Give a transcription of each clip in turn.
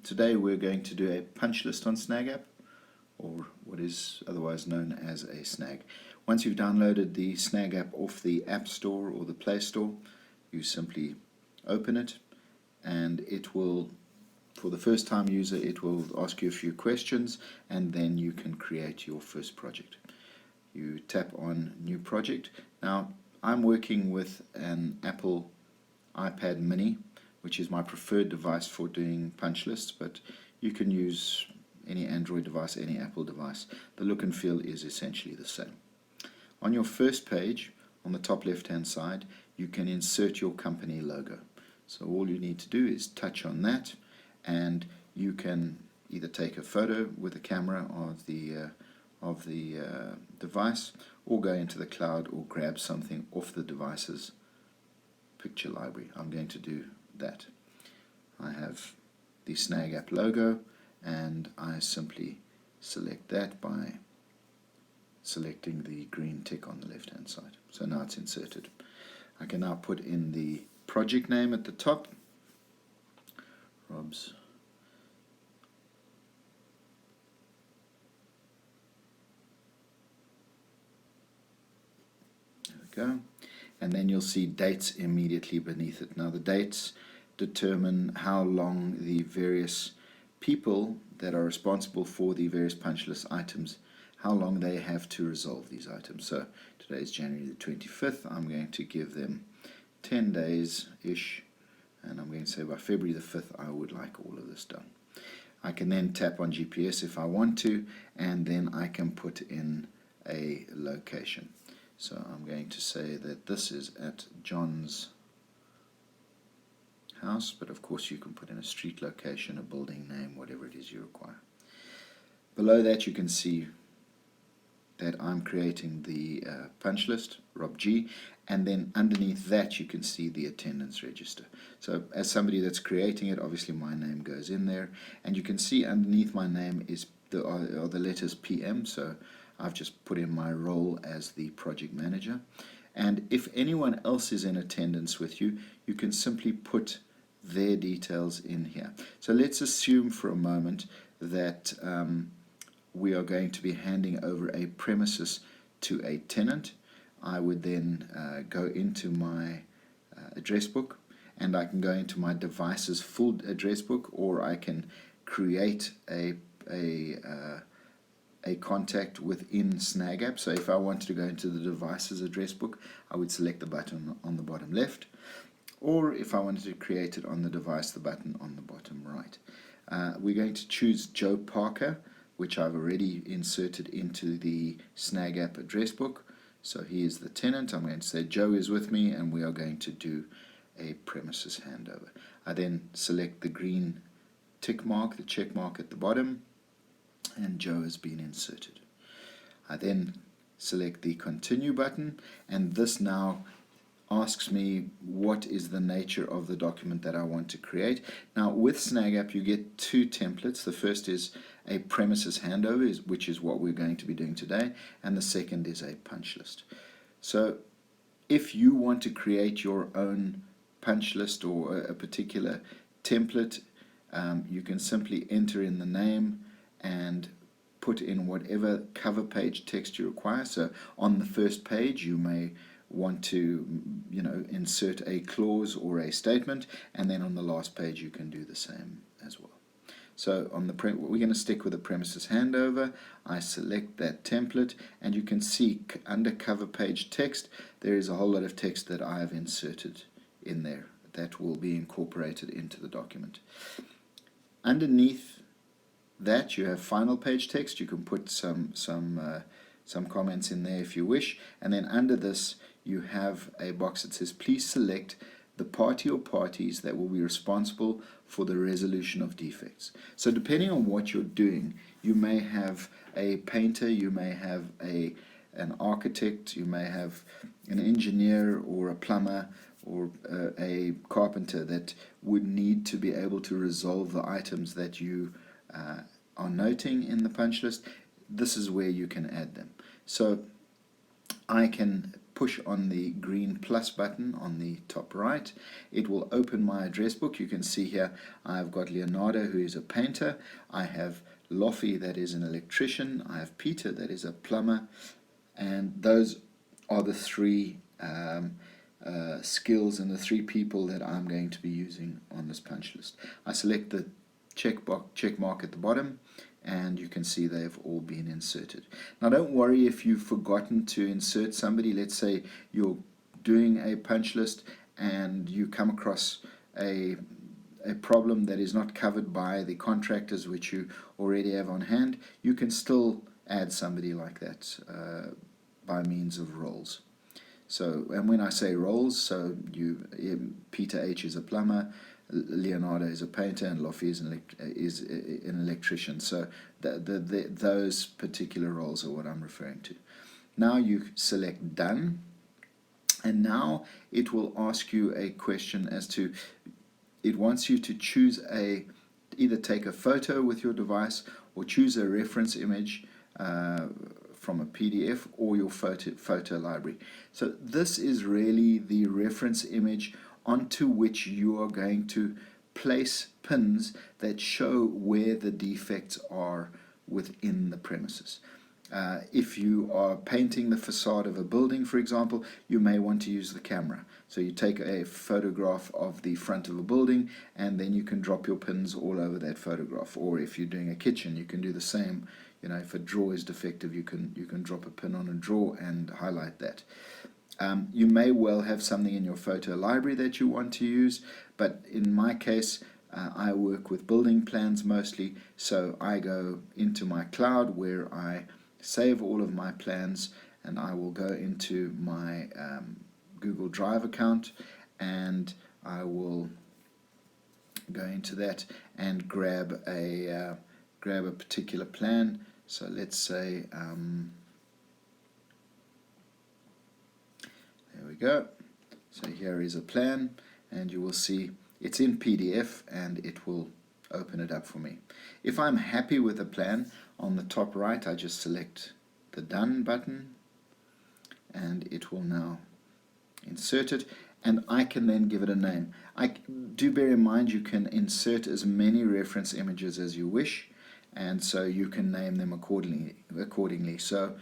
Today we're going to do a punch list on Snag App, or what is otherwise known as a snag. Once you've downloaded the Snag App off the App Store or the Play Store, you simply open it, and it will, for the first time user, it will ask you a few questions, and then you can create your first project. You tap on New Project. Now, I'm working with an Apple iPad mini, which is my preferred device for doing punch lists, but you can use any Android device, any Apple device. The look and feel is essentially the same. On your first page, on the top left hand side, you can insert your company logo. So all you need to do is touch on that, and you can either take a photo with the camera of the device, or go into the cloud, or grab something off the device's picture library. I'm going to do that. I have the Snag App logo, and I simply select that by selecting the green tick on the left hand side. So now it's inserted. I can now put in the project name at the top, Rob's go, and then you'll see dates immediately beneath it. Now the dates determine how long the various people that are responsible for the various punch list items, how long they have to resolve these items. So today is January the 25th. I'm going to give them 10 days-ish, and I'm going to say by February the 5th I would like all of this done. I can then tap on GPS if I want to, and then I can put in a location. So I'm going to say that this is at John's house, but of course you can put in a street location, a building name, whatever it is you require. Below that you can see that I'm creating the punch list, Rob G, and then underneath that you can see the attendance register. So as somebody that's creating it, obviously my name goes in there, and you can see underneath my name is are the letters PM, so I've just put in my role as the project manager. And if anyone else is in attendance with you, you can simply put their details in here. So let's assume for a moment that we are going to be handing over a premises to a tenant. I would then go into my address book, and I can go into my device's full address book, or I can create a contact within Snag App. So if I wanted to go into the device's address book, I would select the button on the bottom left, or if I wanted to create it on the device, the button on the bottom right. We're going to choose Joe Parker, which I've already inserted into the Snag App address book. So he is the tenant. I'm going to say Joe is with me, and we are going to do a premises handover. I then select the green tick mark, the check mark at the bottom, and Joe has been inserted. I then select the continue button, and this now asks me what is the nature of the document that I want to create. Now with Snag App you get two templates. The first is a premises handover, which is what we're going to be doing today, and the second is a punch list. So if you want to create your own punch list or a particular template, you can simply enter in the name and put in whatever cover page text you require. So on the first page you may want to insert a clause or a statement, and then on the last page you can do the same as well. So on the we're going to stick with the premises handover. I select that template, and you can see under cover page text there is a whole lot of text that I have inserted in there that will be incorporated into the document. Underneath that you have final page text. You can put some comments in there if you wish, and then under this you have a box that says please select the party or parties that will be responsible for the resolution of defects. So depending on what you're doing, you may have a painter, you may have an architect, you may have an engineer or a plumber or a carpenter that would need to be able to resolve the items that you are noting in the punch list. This is where you can add them. So I can push on the green plus button on the top right. It will open my address book. You can see here I've got Leonardo, who is a painter. I have Lofi, that is an electrician. I have Peter, that is a plumber. And those are the three skills and the three people that I'm going to be using on this punch list. I select the check mark at the bottom, and you can see they've all been inserted. Now don't worry if you've forgotten to insert somebody. Let's say you're doing a punch list and you come across a problem that is not covered by the contractors which you already have on hand. You can still add somebody like that by means of roles. So, and when I say roles, so Peter H is a plumber, Leonardo is a painter, and Lofi is an electrician. So those particular roles are what I'm referring to. Now you select done, and now it will ask you a question as to, it wants you to choose either take a photo with your device or choose a reference image from a PDF or your photo library. So this is really the reference image onto which you are going to place pins that show where the defects are within the premises. If you are painting the facade of a building, for example, you may want to use the camera. So you take a photograph of the front of a building, and then you can drop your pins all over that photograph. Or if you're doing a kitchen, you can do the same. You know, if a drawer is defective, you can drop a pin on a drawer and highlight that. You may well have something in your photo library that you want to use, but in my case, I work with building plans mostly, so I go into my cloud where I save all of my plans, and I will go into my Google Drive account, and I will go into that and grab a particular plan. So let's say there we go. So here is a plan, and you will see it's in PDF, and it will open it up for me. If I'm happy with the plan, on the top right I just select the done button, and it will now insert it, and I can then give it a name. Do bear in mind you can insert as many reference images as you wish, and so you can name them accordingly. So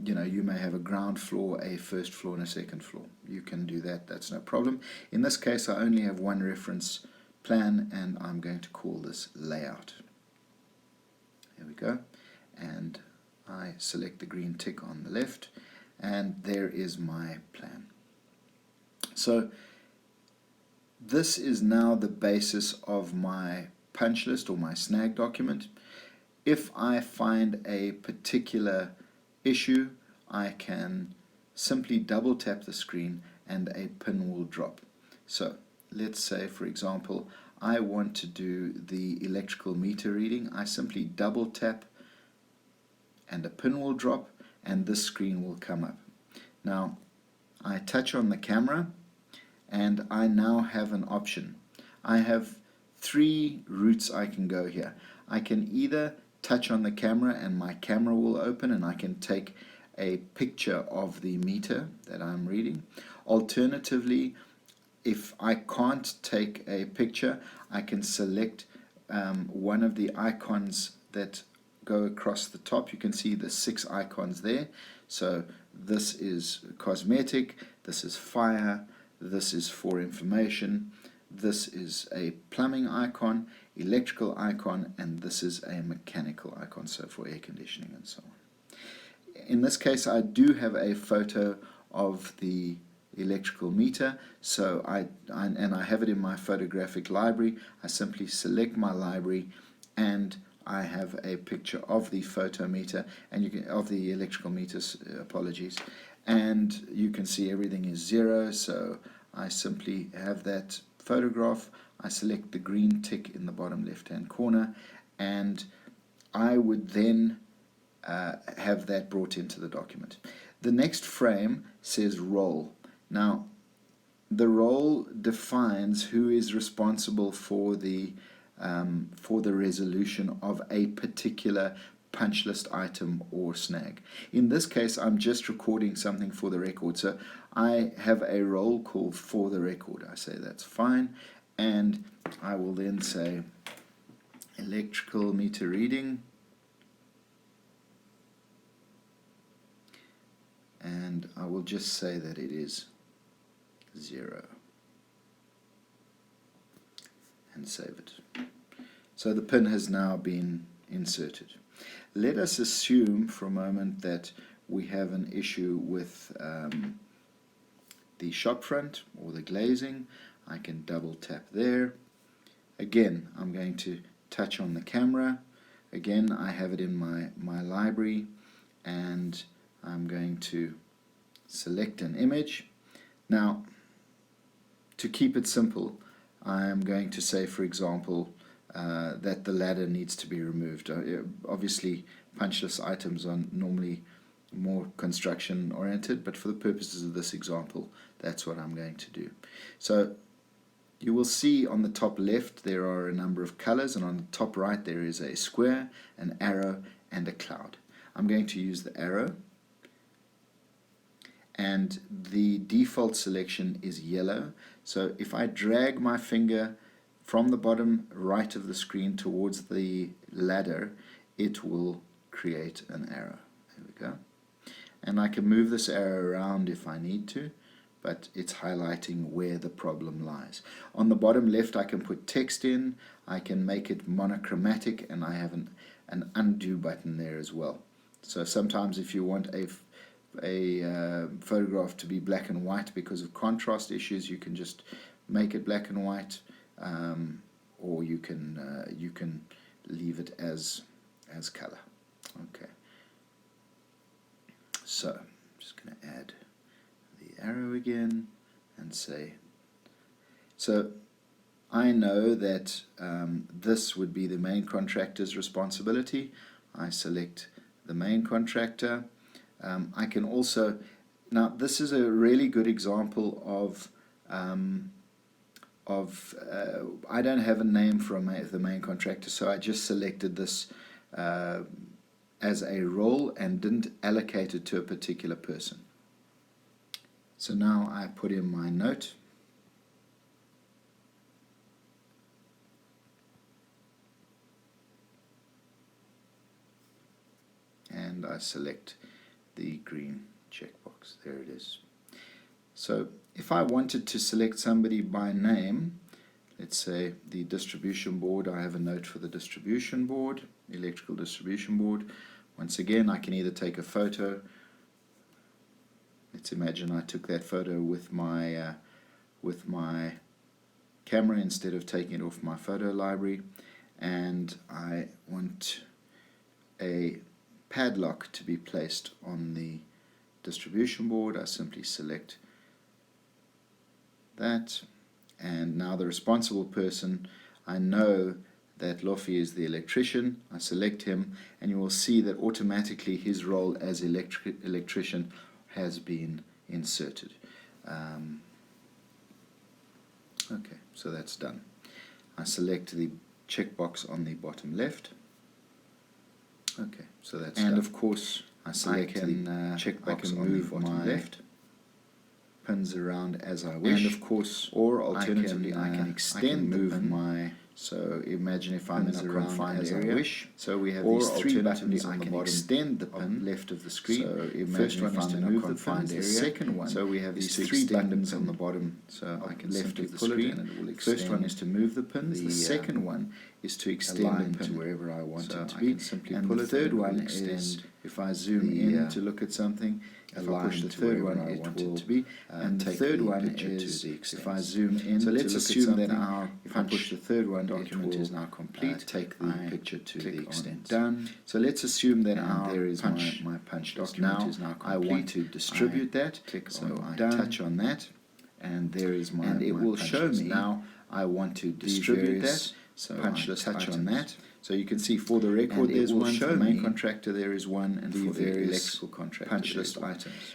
you know, you may have a ground floor, a first floor, and a second floor. You can do that, that's no problem. In this case I only have one reference plan, and I'm going to call this layout. There we go, and I select the green tick on the left, and there is my plan. So this is now the basis of my punch list or my snag document. If I find a particular issue, I can simply double tap the screen and a pin will drop. So let's say, for example, I want to do the electrical meter reading. I simply double tap and a pin will drop, and this screen will come up. Now I touch on the camera, and I now have an option. I have three routes I can go here. I can either touch on the camera and my camera will open, and I can take a picture of the meter that I'm reading. Alternatively, if I can't take a picture, I can select one of the icons that go across the top. You can see the 6 icons there. So this is cosmetic, this is fire, this is for information, this is a plumbing icon, electrical icon, and this is a mechanical icon, so for air conditioning and so on. In this case I do have a photo of the electrical meter, so I have it in my photographic library. I simply select my library, and I have a picture of the photometer, and you can of the electrical meters, apologies, and you can see everything is 0. So I simply have that photograph. I select the green tick in the bottom left hand corner, and I would then have that brought into the document. The next frame says role. Now the role defines who is responsible for the resolution of a particular punch list item or snag. In this case, I'm just recording something for the record. So I have a role called for the record. I say that's fine, and I will then say electrical meter reading, and I will just say that it is 0 and save it. So the pin has now been inserted. Let us assume for a moment that we have an issue with the shop front or the glazing. I can double tap there. Again, I'm going to touch on the camera. Again, I have it in my library, and I'm going to select an image. Now, to keep it simple, I am going to say, for example, that the ladder needs to be removed. Obviously, punchless items are normally more construction oriented, but for the purposes of this example, that's what I'm going to do. So you will see on the top left there are a number of colors, and on the top right there is a square, an arrow, and a cloud. I'm going to use the arrow, and the default selection is yellow. So if I drag my finger from the bottom right of the screen towards the ladder, it will create an arrow. There we go. And I can move this arrow around if I need to, but it's highlighting where the problem lies. On the bottom left, I can put text in, I can make it monochromatic, and I have an undo button there as well. So sometimes if you want a photograph to be black and white because of contrast issues, you can just make it black and white, or you can leave it as color. Okay. So I'm just going to add the arrow again and say. So I know that this would be the main contractor's responsibility. I select the main contractor. I can also, now this is a really good example of I don't have a name for the main contractor, so I just selected this as a role and didn't allocate it to a particular person. So now I put in my note, and I select the green checkbox. There it is. So if I wanted to select somebody by name, let's say the distribution board, I have a note for the distribution board, electrical distribution board. Once again, I can either take a photo. Let's imagine I took that photo with my camera instead of taking it off my photo library, and I want a padlock to be placed on the distribution board. I simply select that, and now the responsible person, I know that Lofi is the electrician. I select him, and you will see that automatically his role as electrician has been inserted. Okay, so that's done. I select the checkbox on the bottom left. Okay, so that's done. And of course, I select the checkbox on the bottom left. Pins around as I wish. And of course, or alternatively, I can extend the pin. So imagine if I'm in a confined area. So we have these three buttons on the bottom. Extend the pin left of the screen. So imagine if I'm in a confined area. Second one. So we have these three buttons on the bottom. So I can left of the screen, and it will extend. First one is to move the pins. The second one is to extend the pin to wherever I want it to be. And the third one is, if I zoom in to look at something, if I push the third one, it will be. And the third one is, if I zoom in, so let's assume that if I push the third one, document is now complete. Take the picture to the extent. Done. So let's assume that there is my punch document is now complete. I want to distribute that. Click so I touch on that, and there is my. And it will show me now. I want to distribute that. So punch list touch on that. So you can see for the record there's one, for the main contractor there is one, and for the electrical contractor punch list items.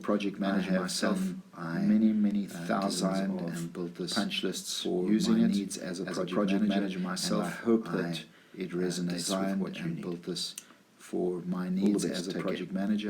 project manager myself. many thousands designed of and built this punch lists for using my it needs as a project manager manager myself. and I hope that I it resonates with designed what you and need. built this for my All the needs best. as a Take care. project manager.